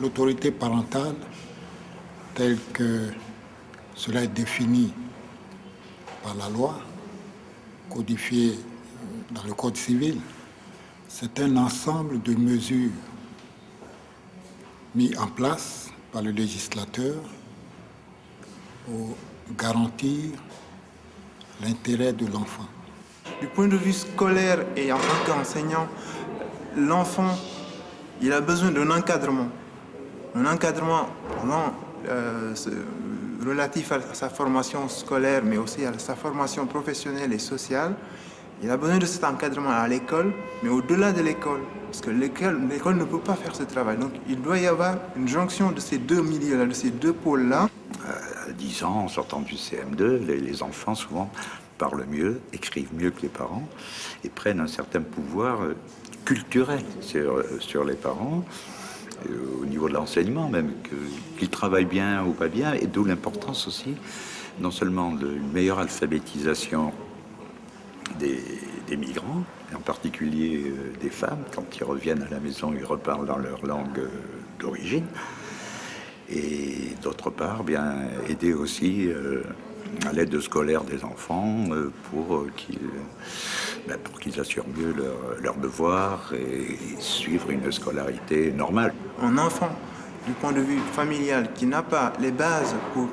L'autorité parentale, telle que cela est défini par la loi, codifiée dans le Code civil, c'est un ensemble de mesures mises en place par le législateur pour garantir l'intérêt de l'enfant. Du point de vue scolaire et en tant qu'enseignant, l'enfant, il a besoin d'un encadrement. Un encadrement relatif à sa formation scolaire, mais aussi à sa formation professionnelle et sociale. Il a besoin de cet encadrement à l'école, mais au-delà de l'école. Parce que l'école ne peut pas faire ce travail. Donc il doit y avoir une jonction de ces deux milieux-là, de ces deux pôles-là. À 10 ans, en sortant du CM2, les enfants souvent parlent mieux, écrivent mieux que les parents et prennent un certain pouvoir culturel sur les parents, au niveau de l'enseignement même, qu'ils travaillent bien ou pas bien, et d'où l'importance aussi, non seulement d'une meilleure alphabétisation des migrants, et en particulier des femmes, quand ils reviennent à la maison, ils reparlent dans leur langue d'origine, et d'autre part, bien aider aussi à l'aide scolaire des enfants pour qu'ils assurent mieux leurs devoirs et suivre une scolarité normale. Un enfant, du point de vue familial, qui n'a pas les bases pour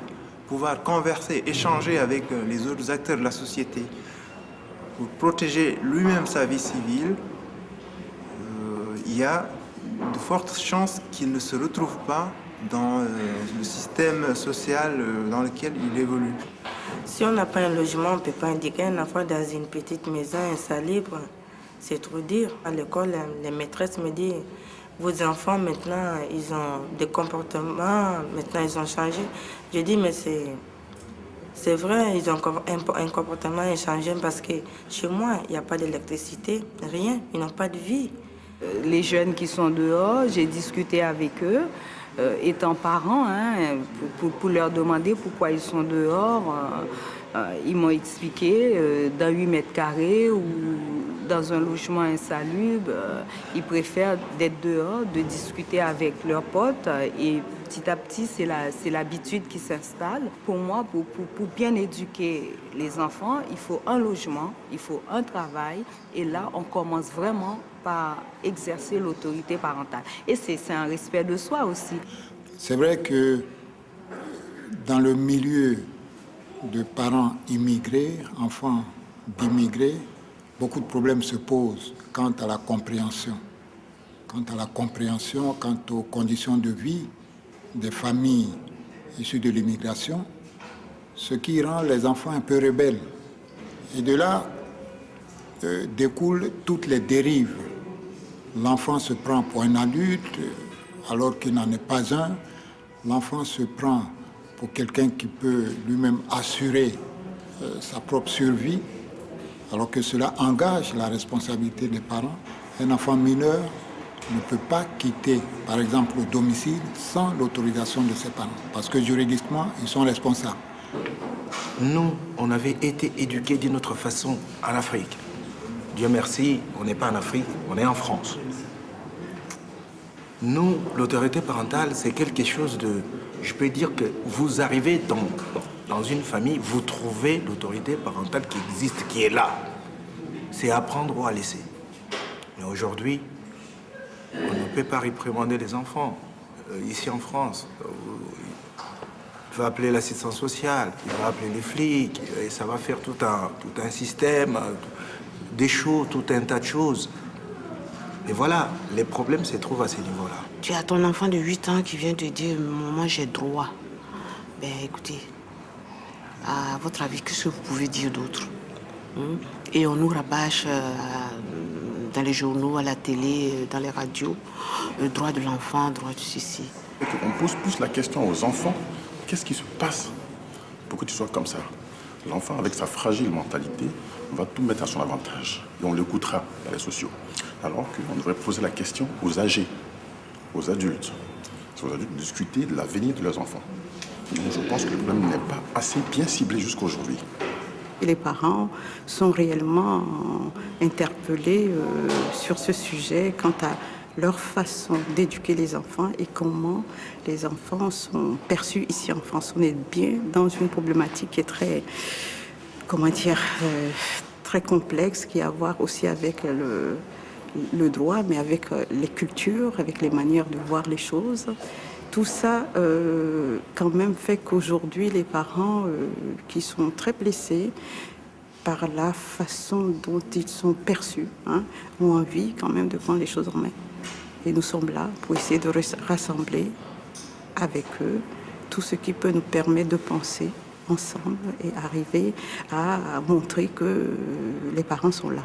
pouvoir converser, échanger avec les autres acteurs de la société, pour protéger lui-même sa vie civile, il y a de fortes chances qu'il ne se retrouve pas dans le système social dans lequel il évolue. Si on n'a pas un logement, on ne peut pas indiquer un enfant dans une petite maison insalubre. C'est trop dire. À l'école, les maîtresses me disent, vos enfants maintenant, ils ont des comportements, maintenant ils ont changé. Je dis, mais c'est vrai, ils ont un comportement inchangé parce que chez moi, il n'y a pas d'électricité, rien, ils n'ont pas de vie. Les jeunes qui sont dehors, j'ai discuté avec eux, étant parents, pour leur demander pourquoi ils sont dehors. Ils m'ont expliqué, dans 8 mètres carrés ou dans un logement insalubre, ils préfèrent d'être dehors, de discuter avec leurs potes et petit à petit, c'est l'habitude qui s'installe. Pour moi, pour bien éduquer les enfants, il faut un logement, il faut un travail et là, on commence vraiment par exercer l'autorité parentale. Et c'est un respect de soi aussi. C'est vrai que dans le milieu de parents immigrés, enfants d'immigrés, beaucoup de problèmes se posent quant à la compréhension. Quant aux conditions de vie des familles issues de l'immigration, ce qui rend les enfants un peu rebelles. Et de là découlent toutes les dérives. L'enfant se prend pour un adulte alors qu'il n'en est pas un. L'enfant se prend pour quelqu'un qui peut lui-même assurer sa propre survie, alors que cela engage la responsabilité des parents. Un enfant mineur ne peut pas quitter, par exemple, le domicile sans l'autorisation de ses parents, parce que juridiquement, ils sont responsables. Nous, on avait été éduqués d'une autre façon en Afrique. Dieu merci, on n'est pas en Afrique, on est en France. Nous, l'autorité parentale, c'est quelque chose de... Je peux dire que vous arrivez dans une famille, vous trouvez l'autorité parentale qui existe, qui est là. C'est à prendre ou à laisser. Mais aujourd'hui, on ne peut pas réprimander les enfants. Ici en France, il va appeler l'assistance sociale, il va appeler les flics, et ça va faire tout un système, des choses, tout un tas de choses. Et voilà, les problèmes se trouvent à ce niveau-là. Tu as ton enfant de 8 ans qui vient te dire « Maman, j'ai droit ». Ben écoutez, à votre avis, qu'est-ce que vous pouvez dire d'autre? Et on nous rabâche dans les journaux, à la télé, dans les radios, le droit de l'enfant, le droit de ceci. On pose plus la question aux enfants, qu'est-ce qui se passe pour que tu sois comme ça? L'enfant, avec sa fragile mentalité, va tout mettre à son avantage. Et on l'écoutera dans les sociaux. Alors qu'on devrait poser la question aux âgés, aux adultes. C'est aux adultes de discuter de l'avenir de leurs enfants. Donc je pense que le problème n'est pas assez bien ciblé jusqu'à aujourd'hui. Et les parents sont réellement interpellés sur ce sujet quant à leur façon d'éduquer les enfants et comment les enfants sont perçus ici en France. On est bien dans une problématique qui est très, très complexe, qui a à voir aussi avec le droit, mais avec les cultures, avec les manières de voir les choses. Tout ça, quand même, fait qu'aujourd'hui, les parents qui sont très blessés par la façon dont ils sont perçus, ont envie quand même de prendre les choses en main. Et nous sommes là pour essayer de rassembler avec eux tout ce qui peut nous permettre de penser ensemble et arriver à montrer que les parents sont là.